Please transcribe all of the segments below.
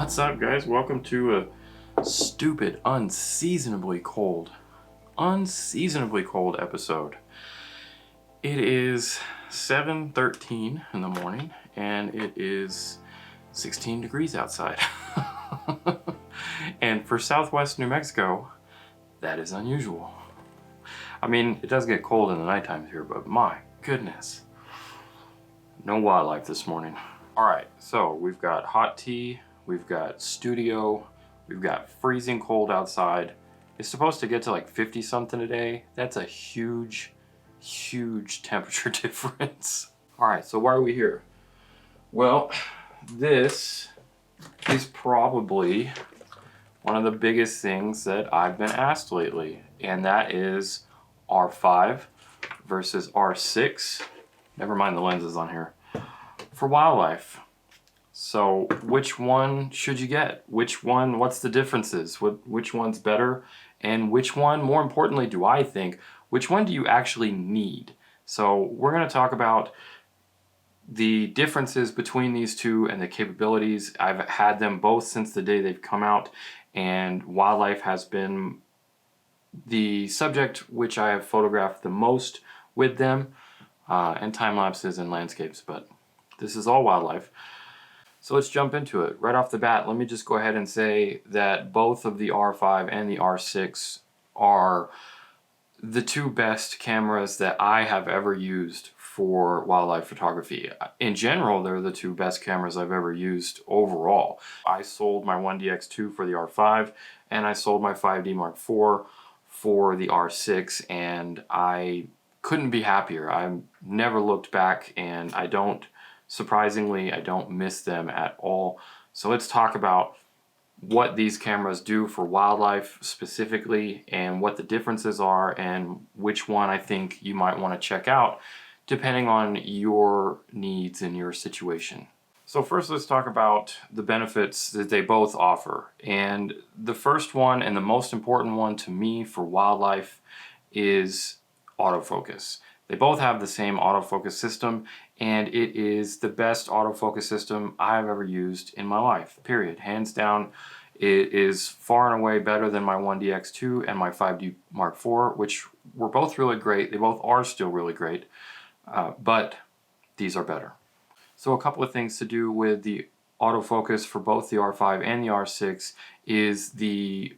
What's up, guys? Welcome to a stupid, unseasonably cold episode. It is 7:13 in the morning and it is 16 degrees outside. And for Southwest New Mexico, that is unusual. I mean, it does get cold in the nighttime here, but my goodness. No wildlife this morning. All right, so we've got hot tea, we've got studio, we've got freezing cold outside. It's supposed to get to like 50 something today. That's a huge temperature difference. All right, so why are we here? Well, this is probably one of the biggest things that I've been asked lately, and that is R5 versus R6. Never mind the lenses on here. For wildlife. So which one should you get? Which one, what's the differences? Which one's better? And which one, more importantly, do I think, which one do you actually need? So we're going to talk about the differences between these two and the capabilities. I've had them both since the day they've come out, and wildlife has been the subject which I have photographed the most with them, and time lapses and landscapes, but this is all wildlife. So let's jump into it. Right off the bat, let me just go ahead and say that both of the R5 and the R6 are the two best cameras that I have ever used for wildlife photography. In general, they're the two best cameras I've ever used overall. I sold my 1DX2 for the R5 and I sold my 5D Mark IV for the R6, and I couldn't be happier. I've never looked back, and surprisingly, I don't miss them at all. So let's talk about what these cameras do for wildlife specifically and what the differences are and which one I think you might want to check out depending on your needs and your situation. So first, let's talk about the benefits that they both offer. And the first one and the most important one to me for wildlife is autofocus. They both have the same autofocus system, and it is the best autofocus system I've ever used in my life, period. Hands down, it is far and away better than my 1DX2 and my 5D Mark IV, which were both really great. They both are still really great, but these are better. So a couple of things to do with the autofocus for both the R5 and the R6 is the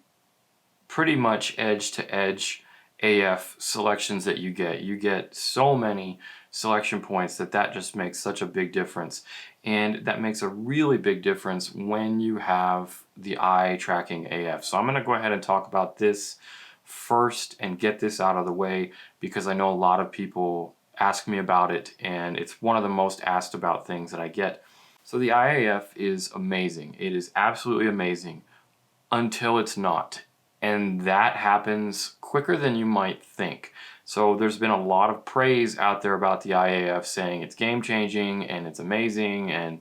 pretty much edge-to-edge AF selections that you get. You get so many selection points that just makes such a big difference. And that makes a really big difference when you have the eye tracking AF. So I'm going to go ahead and talk about this first and get this out of the way because I know a lot of people ask me about it, and it's one of the most asked about things that I get. So the IAF is amazing. It is absolutely amazing until it's not. And that happens quicker than you might think. So there's been a lot of praise out there about the IAF, saying it's game-changing and it's amazing and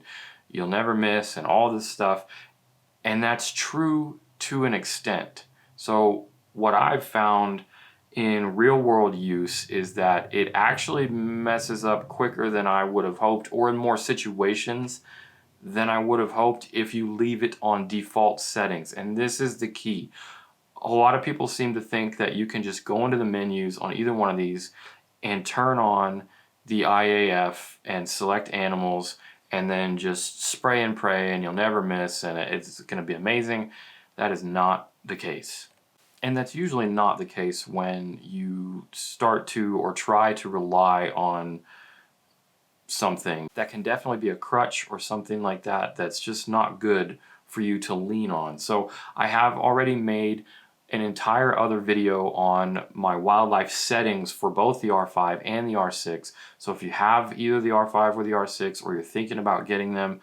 you'll never miss and all this stuff. And that's true to an extent. So what I've found in real-world use is that it actually messes up quicker than I would have hoped, or in more situations than I would have hoped if you leave it on default settings. And this is the key. A lot of people seem to think that you can just go into the menus on either one of these and turn on the IAF and select animals and then just spray and pray and you'll never miss and it's going to be amazing. That is not the case. And that's usually not the case when you start to or try to rely on something. That can definitely be a crutch or something like that that's just not good for you to lean on. So I have already made an entire other video on my wildlife settings for both the R5 and the R6. So if you have either the R5 or the R6 or you're thinking about getting them,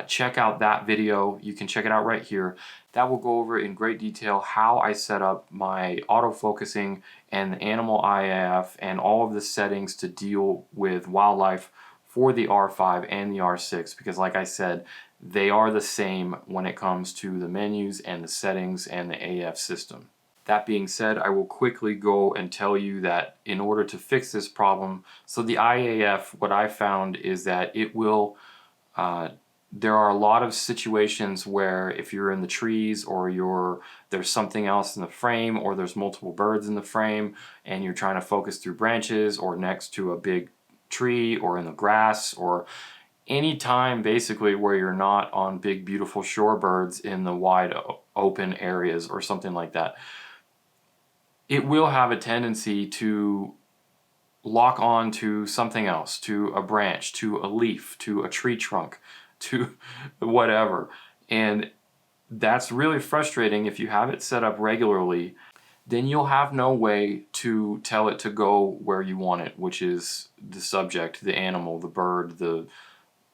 check out that video. You can check it out right here. That will go over in great detail how I set up my autofocusing and the animal IAF and all of the settings to deal with wildlife for the R5 and the R6, because like I said, they are the same when it comes to the menus and the settings and the AF system. That being said, I will quickly go and tell you that in order to fix this problem, so the IAF, what I found is that it will there are a lot of situations where if you're in the trees or there's something else in the frame, or there's multiple birds in the frame and you're trying to focus through branches or next to a big tree or in the grass, or any time basically where you're not on big beautiful shorebirds in the wide open areas or something like that, it will have a tendency to lock on to something else, to a branch, to a leaf, to a tree trunk, to whatever. And that's really frustrating. If you have it set up regularly, then you'll have no way to tell it to go where you want it, which is the subject, the animal, the bird, the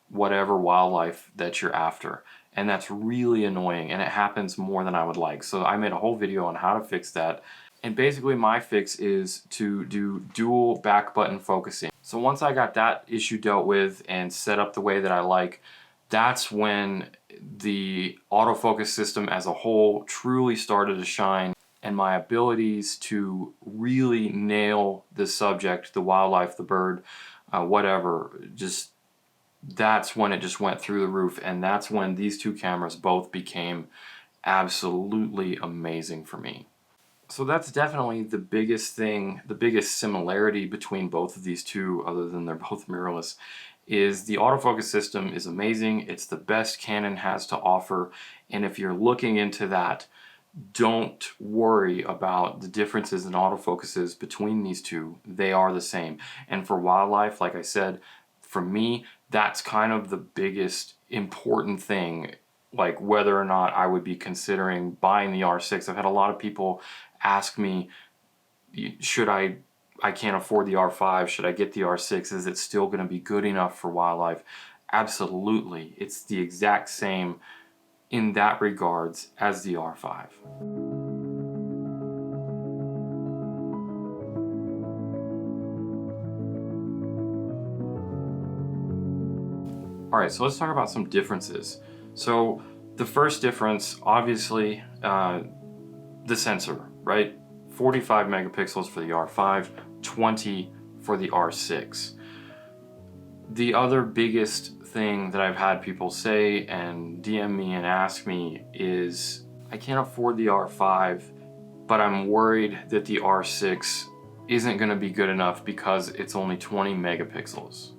whatever wildlife that you're after. And that's really annoying, and it happens more than I would like. So I made a whole video on how to fix that. And basically my fix is to do dual back button focusing. So once I got that issue dealt with and set up the way that I like, that's when the autofocus system as a whole truly started to shine, and my abilities to really nail the subject, the wildlife, the bird, whatever, just that's when it just went through the roof. And that's when these two cameras both became absolutely amazing for me. So that's definitely the biggest thing, the biggest similarity between both of these two, other than they're both mirrorless, is the autofocus system is amazing. It's the best Canon has to offer. And if you're looking into that, don't worry about the differences in autofocuses between these two. They are the same. And for wildlife, like I said, for me, that's kind of the biggest important thing, like whether or not I would be considering buying the R6. I've had a lot of people ask me, should I can't afford the R5, should I get the R6? Is it still going to be good enough for wildlife? Absolutely. It's the exact same in that regards as the R5. Alright, so let's talk about some differences. So the first difference, obviously, the sensor, right? 45 megapixels for the R5, 20 for the R6. The other biggest thing that I've had people say and DM me and ask me is, I can't afford the R5, but I'm worried that the R6 isn't going to be good enough because it's only 20 megapixels.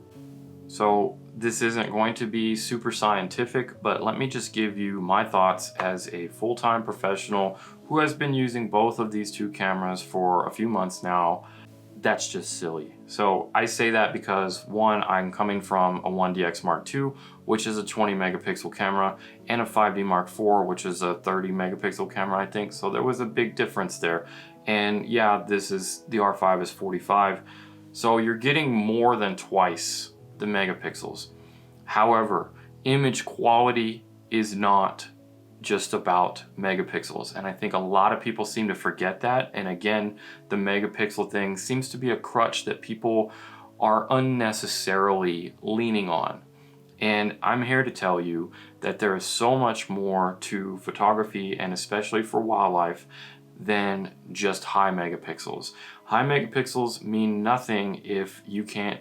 So this isn't going to be super scientific, but let me just give you my thoughts as a full-time professional who has been using both of these two cameras for a few months now. That's just silly. So I say that because, one, I'm coming from a 1DX Mark II, which is a 20 megapixel camera, and a 5D Mark IV, which is a 30 megapixel camera, I think. So there was a big difference there. And yeah, the R5 is 45. So you're getting more than twice the megapixels. However, image quality is not just about megapixels, and I think a lot of people seem to forget that. And again, the megapixel thing seems to be a crutch that people are unnecessarily leaning on. And I'm here to tell you that there is so much more to photography, and especially for wildlife, than just high megapixels. High megapixels mean nothing if you can't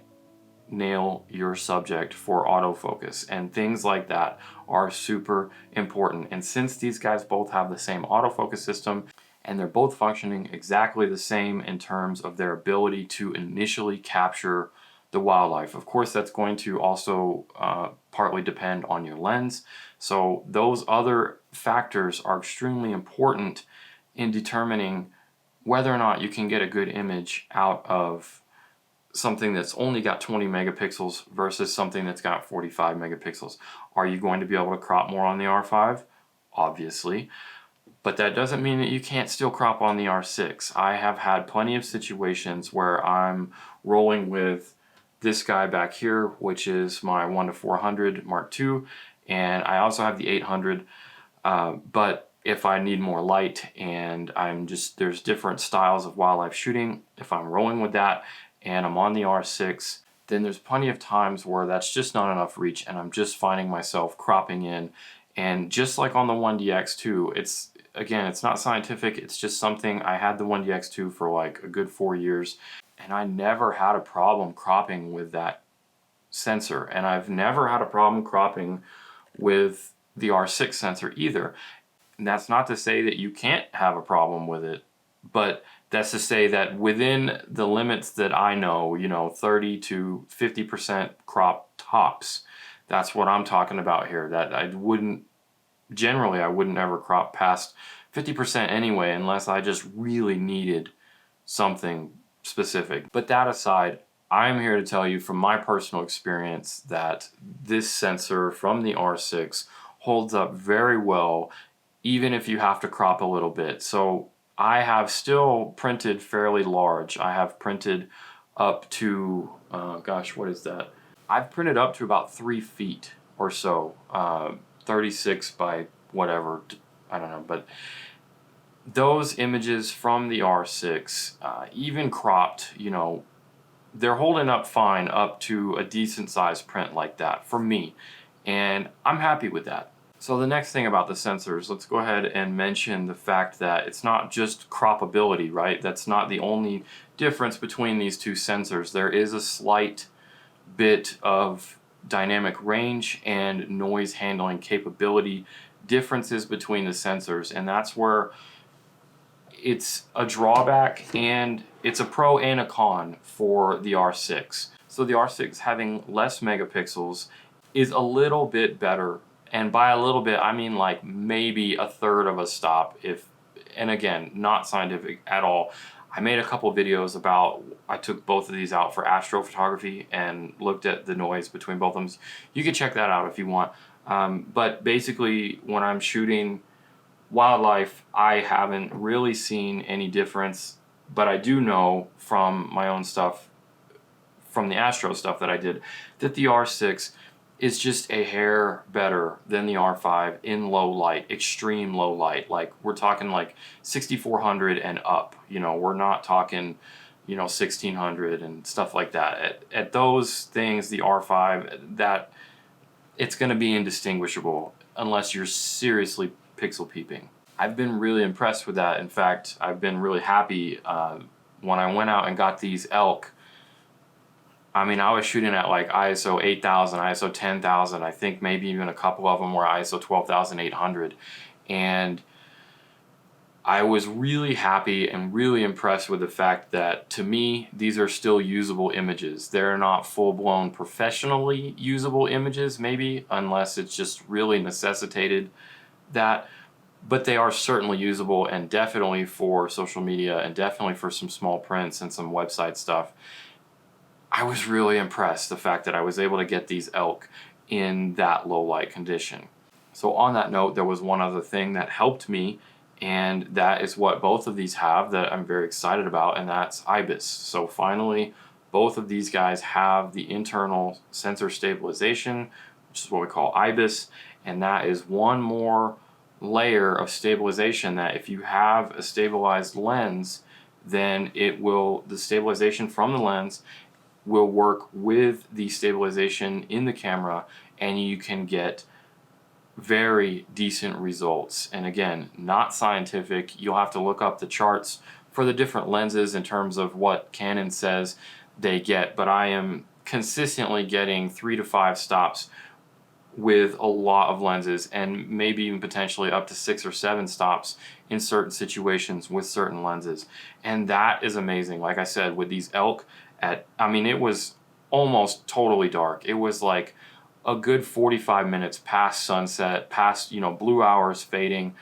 nail your subject for autofocus, and things like that are super important. And since these guys both have the same autofocus system and they're both functioning exactly the same in terms of their ability to initially capture the wildlife, of course that's going to also partly depend on your lens. So those other factors are extremely important in determining whether or not you can get a good image out of something that's only got 20 megapixels versus something that's got 45 megapixels. Are you going to be able to crop more on the R5? Obviously. But that doesn't mean that you can't still crop on the R6. I have had plenty of situations where I'm rolling with this guy back here, which is my 1:400 Mark II, and I also have the 800, but if I need more light and there's different styles of wildlife shooting, if I'm rolling with that and I'm on the R6, then there's plenty of times where that's just not enough reach, and I'm just finding myself cropping in. And just like on the 1DX2, it's not scientific, it's just something. I had the 1DX2 for like a good 4 years, and I never had a problem cropping with that sensor. And I've never had a problem cropping with the R6 sensor either. And that's not to say that you can't have a problem with it, but that's to say that within the limits that I know, 30 to 50% crop tops, that's what I'm talking about here. That I wouldn't ever crop past 50% anyway, unless I just really needed something specific. But that aside, I'm here to tell you from my personal experience that this sensor from the R6 holds up very well, even if you have to crop a little bit. So I have still printed fairly large. I have printed up to, what is that? I've printed up to about 3 feet or so, 36 by whatever, I don't know, but those images from the R6, even cropped, they're holding up fine up to a decent sized print like that for me, and I'm happy with that. So the next thing about the sensors, let's go ahead and mention the fact that it's not just croppability, right? That's not the only difference between these two sensors. There is a slight bit of dynamic range and noise handling capability differences between the sensors, and that's where it's a drawback and it's a pro and a con for the R6. So the R6 having less megapixels is a little bit better, and by a little bit I mean like maybe a third of a stop, and again, not scientific at all. I made a couple videos about, I took both of these out for astrophotography and looked at the noise between both of them. You can check that out if you want. But basically, when I'm shooting wildlife, I haven't really seen any difference, but I do know from my own stuff, from the astro stuff that I did, that the R6 is just a hair better than the R5 in low light, extreme low light. Like, we're talking like 6400 and up. We're not talking 1600 and stuff like that. At those things, the R5, that it's going to be indistinguishable unless you're seriously pixel peeping. I've been really impressed with that. In fact, I've been really happy when I went out and got these elk. I mean, I was shooting at like ISO 8000, ISO 10,000. I think maybe even a couple of them were ISO 12,800. And I was really happy and really impressed with the fact that, to me, these are still usable images. They're not full-blown professionally usable images, maybe, unless it's just really necessitated that. But they are certainly usable, and definitely for social media, and definitely for some small prints and some website stuff. I was really impressed the fact that I was able to get these elk in that low light condition. So on that note, there was one other thing that helped me, and that is what both of these have that I'm very excited about, and that's IBIS. So finally, both of these guys have the internal sensor stabilization, which is what we call IBIS, and that is one more layer of stabilization that if you have a stabilized lens, then the stabilization from the lens will work with the stabilization in the camera, and you can get very decent results. And again, not scientific. You'll have to look up the charts for the different lenses in terms of what Canon says they get, but I am consistently getting 3 to 5 stops with a lot of lenses, and maybe even potentially up to 6 or 7 stops in certain situations with certain lenses. And that is amazing. Like I said, with these elk, it was almost totally dark. It was like a good 45 minutes past sunset, past, blue hours fading.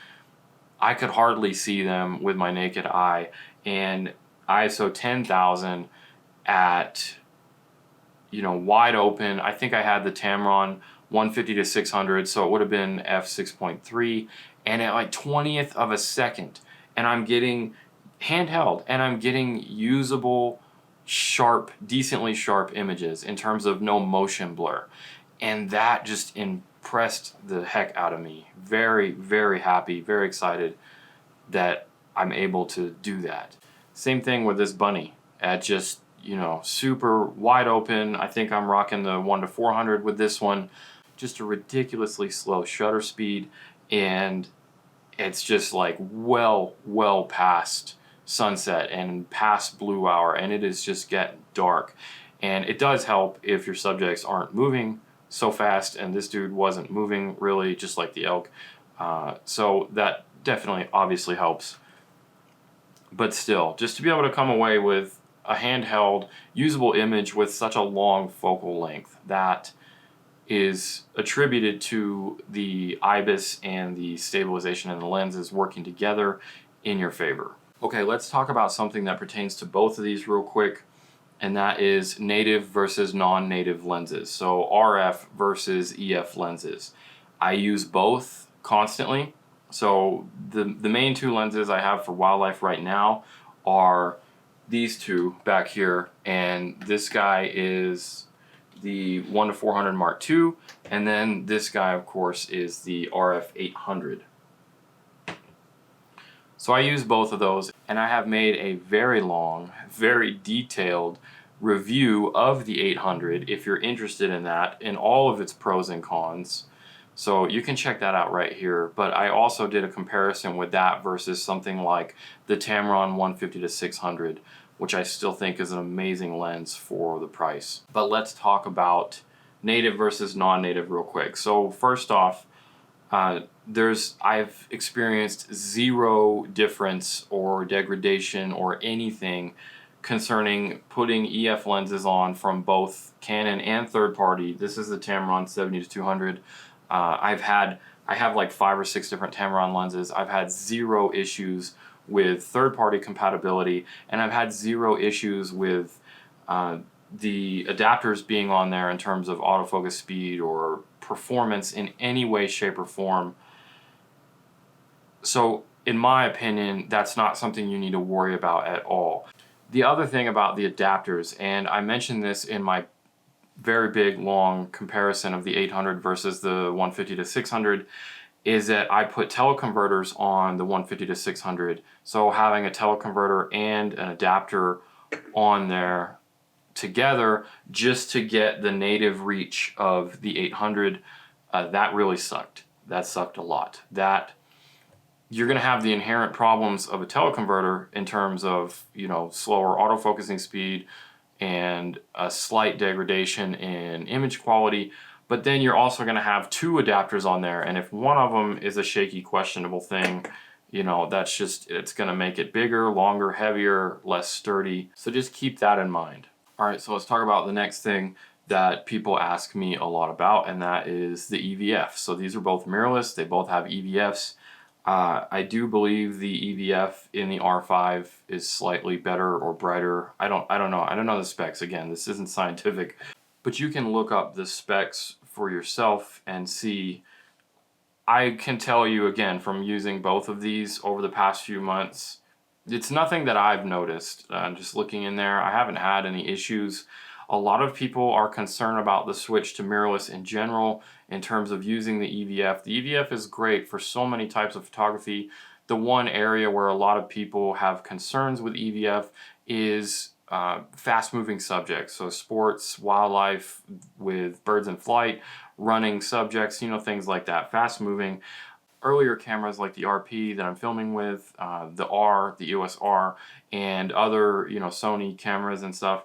I could hardly see them with my naked eye, and ISO 10,000 at, wide open. I think I had the Tamron 150 to 600, so it would have been f6.3, and at like 20th of a second, and I'm getting handheld, and I'm getting usable, sharp, decently sharp images in terms of no motion blur. And that just impressed the heck out of me. Very, very happy, very excited that I'm able to do that. Same thing with this bunny at just, super wide open. I think I'm rocking the 1 to 400 with this one. Just a ridiculously slow shutter speed, and it's just like well past sunset and past blue hour, and it is just getting dark. And it does help if your subjects aren't moving so fast, and this dude wasn't moving really, just like the elk. So that definitely obviously helps. But still, just to be able to come away with a handheld, usable image with such a long focal length, that is attributed to the IBIS and the stabilization and the lenses working together in your favor. Okay, let's talk about something that pertains to both of these real quick, and that is native versus non-native lenses. So RF versus EF lenses. I use both constantly. So the main two lenses I have for wildlife right now are these two back here, and this guy is the 1-400 Mark II, and then this guy, of course, is the RF 800. So I use both of those, and I have made a very long, very detailed review of the 800 if you're interested in that, in all of its pros and cons. So you can check that out right here. But I also did a comparison with that versus something like the Tamron 150-600, which I still think is an amazing lens for the price. But let's talk about native versus non-native real quick. So first off, I've experienced zero difference or degradation or anything concerning putting EF lenses on from both Canon and third party. This is the Tamron 70-200. I have like 5 or 6 different Tamron lenses. I've had zero issues with third-party compatibility, and I've had zero issues with the adapters being on there in terms of autofocus speed or performance in any way, shape, or form. So in my opinion, that's not something you need to worry about at all. The other thing about the adapters, and I mentioned this in my very big long comparison of the 800 versus the 150-600, is that I put teleconverters on the 150-600. So having a teleconverter and an adapter on there together just to get the native reach of the 800, that really sucked. That sucked a lot. That you're going to have the inherent problems of a teleconverter in terms of, you know, slower autofocusing speed and a slight degradation in image quality. But then you're also going to have 2 adapters on there, and if one of them is a shaky, questionable thing, you know, that's just, it's going to make it bigger, longer, heavier, less sturdy. So just keep that in mind. All right, so let's talk about the next thing that people ask me a lot about, and that is the EVF. So these are both mirrorless. They both have EVFs. I do believe the EVF in the R5 is slightly better or brighter. I don't know. I don't know the specs. Again, this isn't scientific, but you can look up the specs for yourself and see. I can tell you again from using both of these over the past few months, it's nothing that I've noticed. Just looking in there, I haven't had any issues. A lot of people are concerned about the switch to mirrorless in general in terms of using the EVF. The EVF is great for so many types of photography. The one area where a lot of people have concerns with EVF is fast-moving subjects. So sports, wildlife with birds in flight, running subjects, you know, things like that, fast-moving. Earlier cameras like the RP that I'm filming with, the R, the EOS R, and other, you know, Sony cameras and stuff,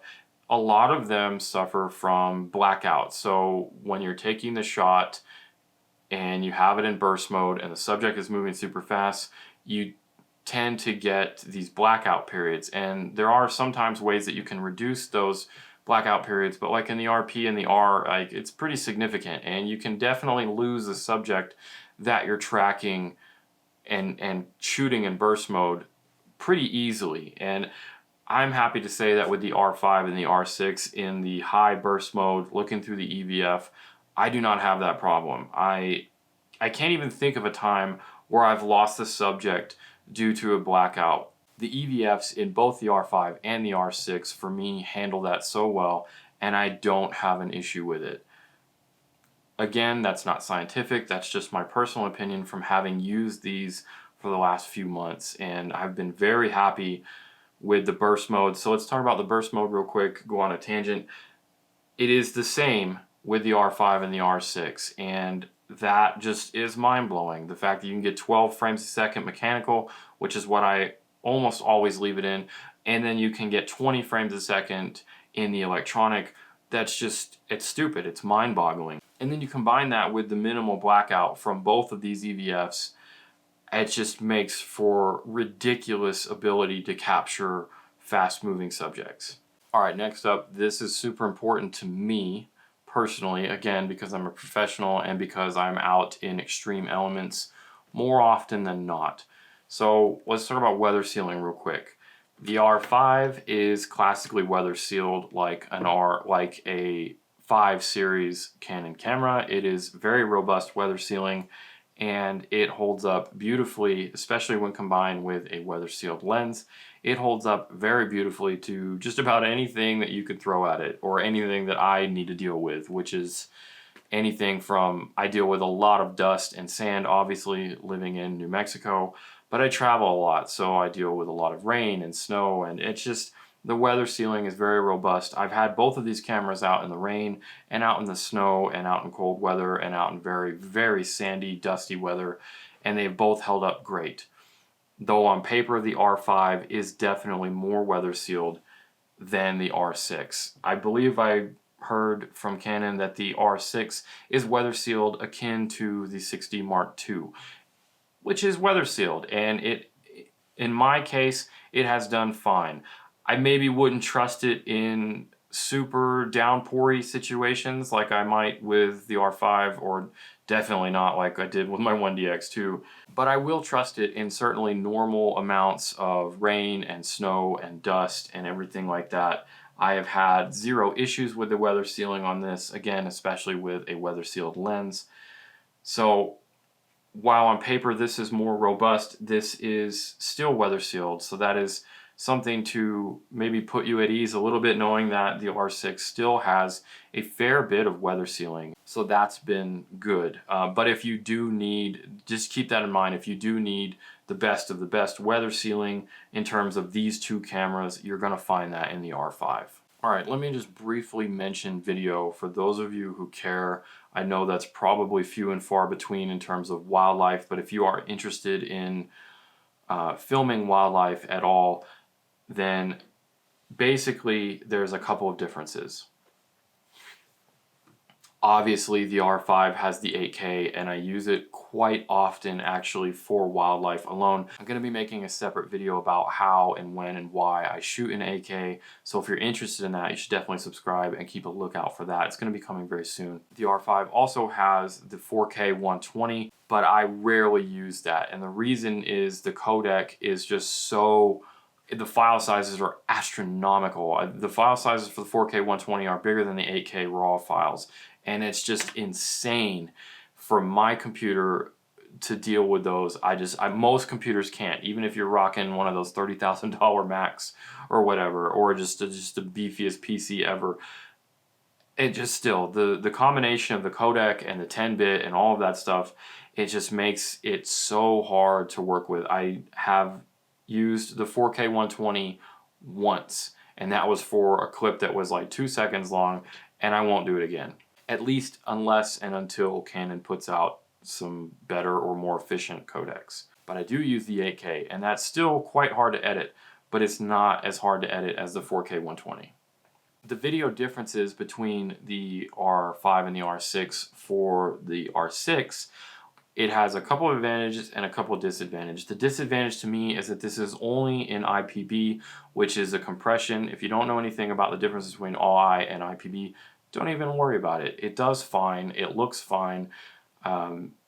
a lot of them suffer from blackouts. So when you're taking the shot and you have it in burst mode and the subject is moving super fast, you tend to get these blackout periods. And there are sometimes ways that you can reduce those blackout periods, but like in the RP and the R, like, it's pretty significant, and you can definitely lose the subject that you're tracking and shooting in burst mode pretty easily. And I'm happy to say that with the R5 and the R6 in the high burst mode, looking through the EVF, I do not have that problem. I can't even think of a time where I've lost the subject due to a blackout. The EVFs in both the R5 and the R6 for me handle that so well, and I don't have an issue with it. Again, that's not scientific, that's just my personal opinion from having used these for the last few months, and I've been very happy with the burst mode. So let's talk about the burst mode real quick, go on a tangent. It is the same with the R5 and the R6, and that just is mind-blowing. The fact that you can get 12 frames a second mechanical, which is what I almost always leave it in, and then you can get 20 frames a second in the electronic. That's just, it's stupid, it's mind-boggling. And then you combine that with the minimal blackout from both of these EVFs, it just makes for ridiculous ability to capture fast moving subjects. All right, next up, this is super important to me personally, again, because I'm a professional and because I'm out in extreme elements more often than not. So let's talk about weather sealing real quick. The R5 is classically weather sealed like a 5 series Canon camera. It is very robust weather sealing, and it holds up beautifully, especially when combined with a weather sealed lens. It holds up very beautifully to just about anything that you could throw at it, or anything that I need to deal with, which is anything from, I deal with a lot of dust and sand, obviously living in New Mexico, but I travel a lot, so I deal with a lot of rain and snow, and it's just, the weather sealing is very robust. I've had both of these cameras out in the rain and out in the snow and out in cold weather and out in very, very sandy, dusty weather, and they've both held up great. Though on paper, the R5 is definitely more weather sealed than the R6. I believe I heard from Canon that the R6 is weather sealed akin to the 6D Mark II, which is weather sealed, and it, in my case, it has done fine. I maybe wouldn't trust it in super downpoury situations like I might with the R5, or definitely not like I did with my 1DX2, but I will trust it in certainly normal amounts of rain and snow and dust and everything like that. I have had zero issues with the weather sealing on this, again, especially with a weather sealed lens. So while on paper this is more robust, this is still weather sealed, so that is something to maybe put you at ease a little bit, knowing that the R6 still has a fair bit of weather sealing. So that's been good. But if you do need, just keep that in mind, if you do need the best of the best weather sealing in terms of these two cameras, you're gonna find that in the R5. All right, let me just briefly mention video for those of you who care. I know that's probably few and far between in terms of wildlife, but if you are interested in filming wildlife at all, then basically there's a couple of differences. Obviously the R5 has the 8K, and I use it quite often actually for wildlife alone. I'm going to be making a separate video about how and when and why I shoot in 8K, so if you're interested in that, you should definitely subscribe and keep a lookout for that. It's going to be coming very soon. The R5 also has the 4K 120, but I rarely use that, and the reason is the codec is just so, the file sizes are astronomical. The file sizes for the 4K 120 are bigger than the 8K RAW files, and it's just insane for my computer to deal with those. Most computers can't, even if you're rocking one of those $30,000 Macs or whatever, or just the beefiest PC ever. It just still, the combination of the codec and the 10-bit and all of that stuff, it just makes it so hard to work with. I have used the 4K 120 once, and that was for a clip that was like 2 seconds long, and I won't do it again. At least unless and until Canon puts out some better or more efficient codecs. But I do use the 8K, and that's still quite hard to edit, but it's not as hard to edit as the 4K 120. The video differences between the R5 and the R6, for the R6, it has a couple of advantages and a couple of disadvantages. The disadvantage to me is that this is only in IPB, which is a compression. If you don't know anything about the difference between OI and IPB, don't even worry about it. It does fine. It looks fine.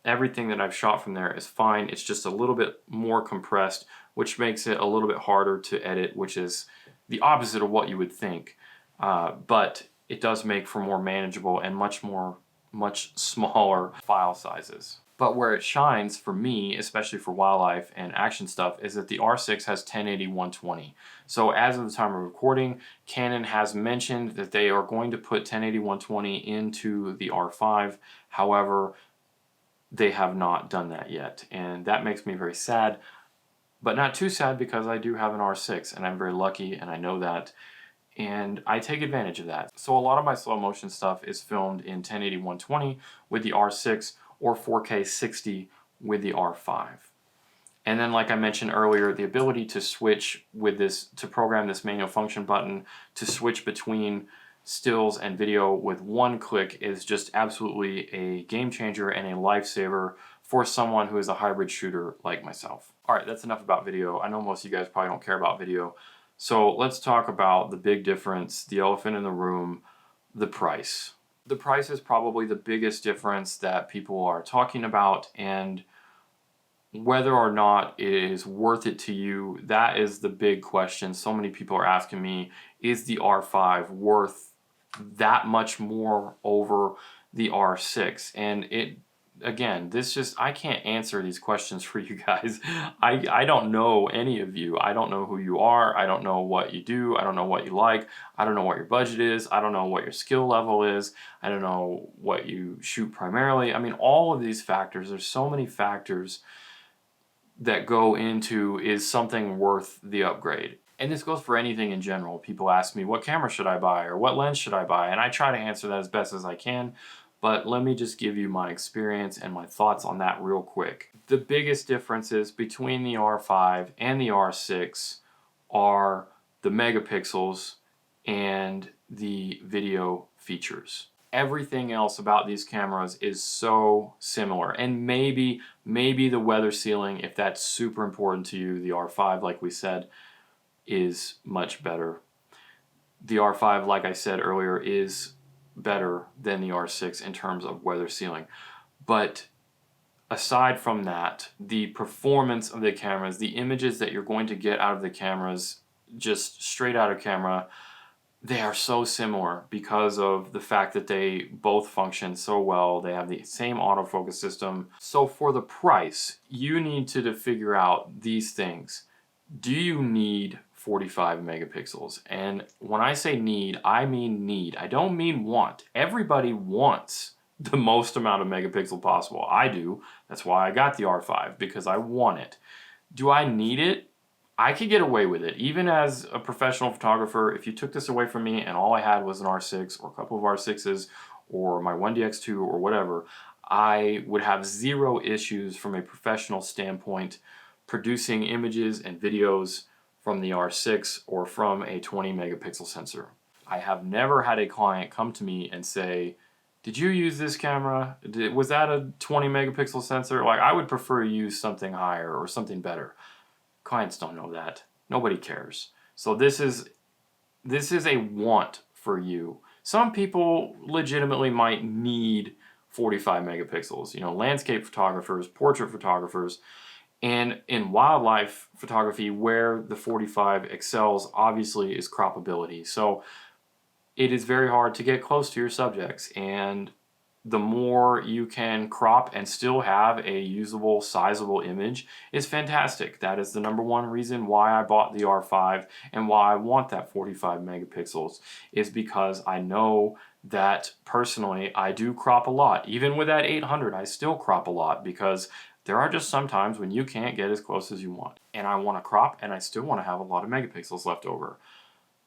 Everything that I've shot from there is fine. It's just a little bit more compressed, which makes it a little bit harder to edit, which is the opposite of what you would think. But it does make for more manageable and much smaller file sizes. But where it shines for me, especially for wildlife and action stuff, is that the R6 has 1080 120. So as of the time of recording, Canon has mentioned that they are going to put 1080 120 into the R5. However, they have not done that yet, and that makes me very sad, but not too sad because I do have an R6 and I'm very lucky, and I know that, and I take advantage of that. So a lot of my slow motion stuff is filmed in 1080 120 with the R6, or 4K 60 with the R5. And then, like I mentioned earlier, the ability to switch with this, to program this manual function button to switch between stills and video with one click is just absolutely a game changer and a lifesaver for someone who is a hybrid shooter like myself. All right, that's enough about video. I know most of you guys probably don't care about video. So let's talk about the big difference, the elephant in the room, the price. The price is probably the biggest difference that people are talking about, and whether or not it is worth it to you, that is the big question. So many people are asking me, is the R5 worth that much more over the R6? And it, again, I can't answer these questions for you guys. I don't know any of you. I don't know who you are. I don't know what you do. I don't know what you like. I don't know what your budget is. I don't know what your skill level is. I don't know what you shoot primarily. I mean, all of these factors, there's so many factors that go into, is something worth the upgrade? And this goes for anything in general. People ask me, what camera should I buy, or what lens should I buy? And I try to answer that as best as I can, but let me just give you my experience and my thoughts on that real quick. The biggest differences between the R5 and the R6 are the megapixels and the video features. Everything else about these cameras is so similar, and maybe the weather sealing, if that's super important to you, the R5, like we said, is much better. The R5, like I said earlier, is better than the R6 in terms of weather sealing. But aside from that, the performance of the cameras, the images that you're going to get out of the cameras, just straight out of camera, they are so similar because of the fact that they both function so well. They have the same autofocus system. So for the price, you need to figure out these things. Do you need 45 megapixels? And when I say need, I mean need. I don't mean want. Everybody wants the most amount of megapixel possible. I do. That's why I got the R5, because I want it. Do I need it? I could get away with it. Even as a professional photographer, if you took this away from me and all I had was an R6 or a couple of R6s or my 1DX2 or whatever, I would have zero issues from a professional standpoint producing images and videos from the R6 or from a 20 megapixel sensor. I have never had a client come to me and say, did you use this camera? Was that a 20 megapixel sensor? Like, I would prefer you use something higher or something better. Clients don't know that. Nobody cares. So this is a want for you. Some people legitimately might need 45 megapixels. You know, landscape photographers, portrait photographers, and in wildlife photography, where the 45 excels obviously is croppability. So it is very hard to get close to your subjects, and the more you can crop and still have a usable, sizable image is fantastic. That is the number one reason why I bought the R5 and why I want that 45 megapixels, is because I know that personally I do crop a lot. Even with that 800, I still crop a lot, because there are just some times when you can't get as close as you want. And I want to crop, and I still want to have a lot of megapixels left over.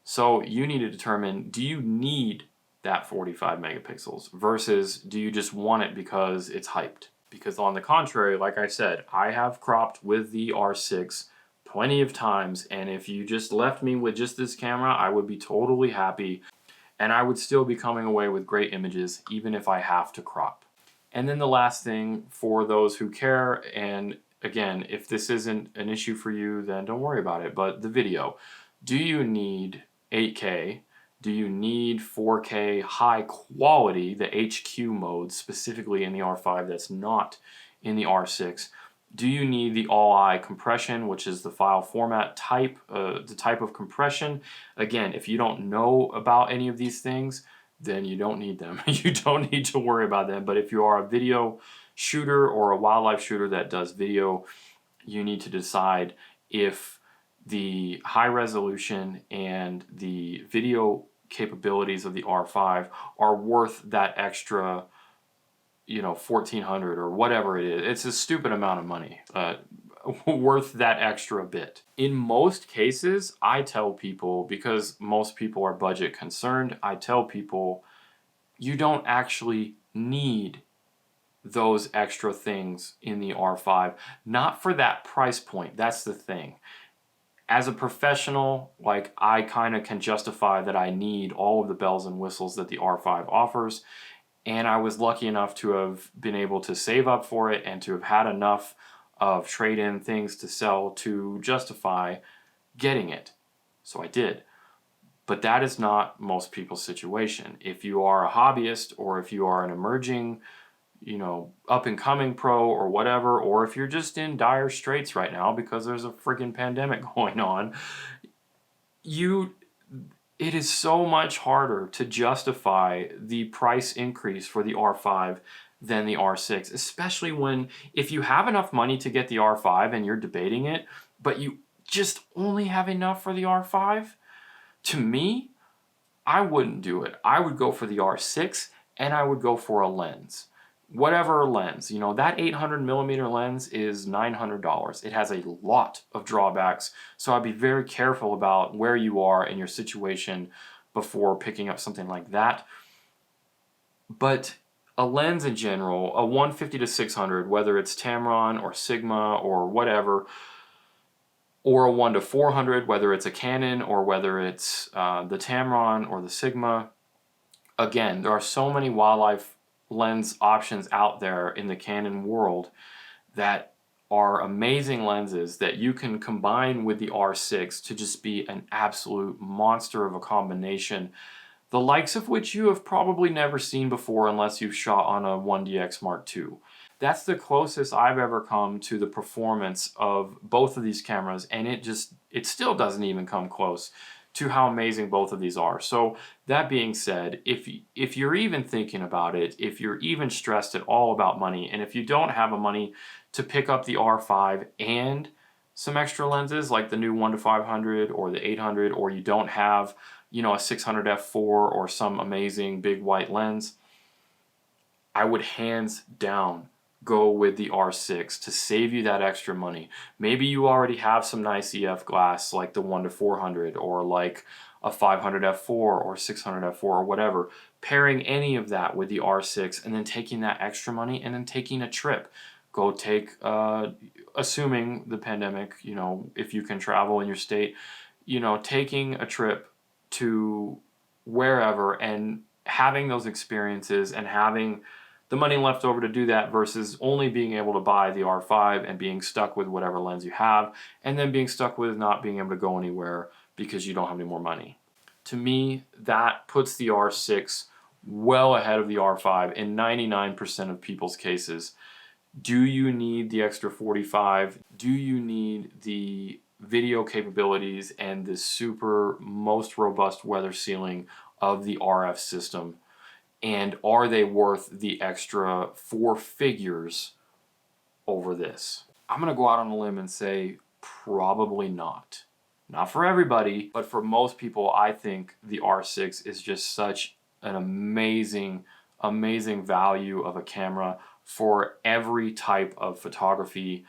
So you need to determine, do you need that 45 megapixels versus do you just want it because it's hyped? Because on the contrary, like I said, I have cropped with the R6 plenty of times, and if you just left me with just this camera, I would be totally happy, and I would still be coming away with great images even if I have to crop. And then the last thing, for those who care, and again, if this isn't an issue for you, then don't worry about it, but the video. Do you need 8K? Do you need 4K high quality, the HQ mode, specifically in the R5 that's not in the R6? Do you need the all-eye compression, which is the file format type, the type of compression? Again, if you don't know about any of these things, then you don't need them. You don't need to worry about them. But if you are a video shooter or a wildlife shooter that does video, you need to decide if the high resolution and the video capabilities of the R5 are worth that extra, you know, $1,400 or whatever it is. It's a stupid amount of money, worth that extra bit. In most cases, I tell people, because most people are budget concerned, I tell people you don't actually need those extra things in the R5, not for that price point. That's the thing. As a professional, like, I kind of can justify that I need all of the bells and whistles that the R5 offers. And I was lucky enough to have been able to save up for it and to have had enough of trade-in things to sell to justify getting it. So I did. But that is not most people's situation. If you are a hobbyist, or if you are an emerging, up and coming pro or whatever, or if you're just in dire straits right now because there's a freaking pandemic going on, it is so much harder to justify the price increase for the R5 than the R6, especially if you have enough money to get the R5 and you're debating it, but you just only have enough for the R5. To me, I wouldn't do it. I would go for the R6, and I would go for a lens. Whatever lens, that 800mm lens is $900. It has a lot of drawbacks, so I'd be very careful about where you are in your situation before picking up something like that. But a lens in general, a 150-600, whether it's Tamron or Sigma or whatever, or a 1-400, whether it's a Canon or whether it's the Tamron or the Sigma. Again, there are so many wildlife lens options out there in the Canon world that are amazing lenses that you can combine with the R6 to just be an absolute monster of a combination, the likes of which you have probably never seen before unless you've shot on a 1DX Mark II. That's the closest I've ever come to the performance of both of these cameras, and it still doesn't even come close to how amazing both of these are. So that being said, if you're even thinking about it, if you're even stressed at all about money, and if you don't have the money to pick up the R5 and some extra lenses like the new 1-500 or the 800, or you don't have, a 600 f4 or some amazing big white lens, I would hands down go with the R6 to save you that extra money. Maybe you already have some nice EF glass like the 1-400 or like a 500 f4 or 600 f4 or whatever. Pairing any of that with the R6 and then taking that extra money and then taking a trip. Go take, assuming the pandemic, if you can travel in your state, taking a trip to wherever and having those experiences and having the money left over to do that versus only being able to buy the R5 and being stuck with whatever lens you have and then being stuck with not being able to go anywhere because you don't have any more money. To me, that puts the R6 well ahead of the R5 in 99% of people's cases. Do you need the extra 45? Do you need the video capabilities and the super most robust weather sealing of the RF system? And are they worth the extra 4 figures over this? I'm gonna go out on a limb and say probably not. Not for everybody, but for most people, I think the R6 is just such an amazing, amazing value of a camera for every type of photography.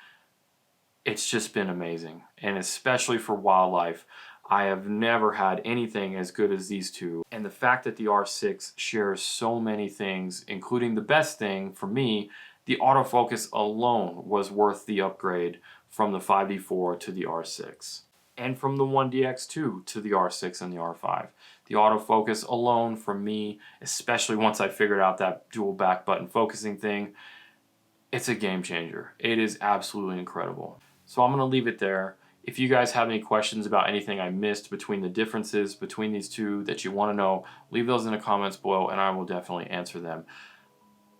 It's just been amazing, and especially for wildlife. I have never had anything as good as these two. And the fact that the R6 shares so many things, including the best thing for me, the autofocus alone was worth the upgrade from the 5D4 to the R6. And from the 1DX2 to the R6 and the R5. The autofocus alone for me, especially once I figured out that dual back button focusing thing, it's a game changer. It is absolutely incredible. So I'm gonna leave it there. If you guys have any questions about anything I missed between the differences between these two that you want to know, leave those in the comments below and I will definitely answer them.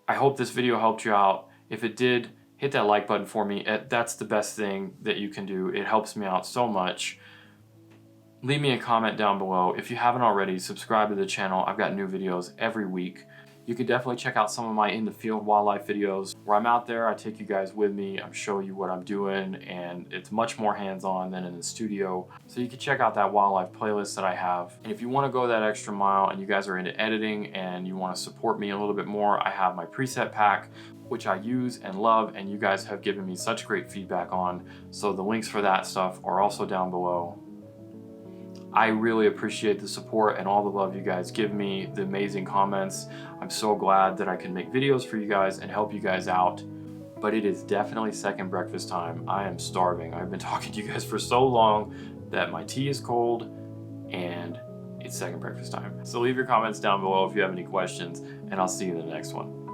I hope this video helped you out. If it did, hit that like button for me. That's the best thing that you can do. It helps me out so much. Leave me a comment down below. If you haven't already, subscribe to the channel. I've got new videos every week. You could definitely check out some of my in the field wildlife videos where I'm out there, I take you guys with me, I show you what I'm doing, and it's much more hands-on than in the studio. So you can check out that wildlife playlist that I have. And if you want to go that extra mile and you guys are into editing and you want to support me a little bit more, I have my preset pack, which I use and love, and you guys have given me such great feedback on. So the links for that stuff are also down below. I really appreciate the support and all the love you guys give me, the amazing comments. I'm so glad that I can make videos for you guys and help you guys out. But it is definitely second breakfast time. I am starving. I've been talking to you guys for so long that my tea is cold and it's second breakfast time. So leave your comments down below if you have any questions, and I'll see you in the next one.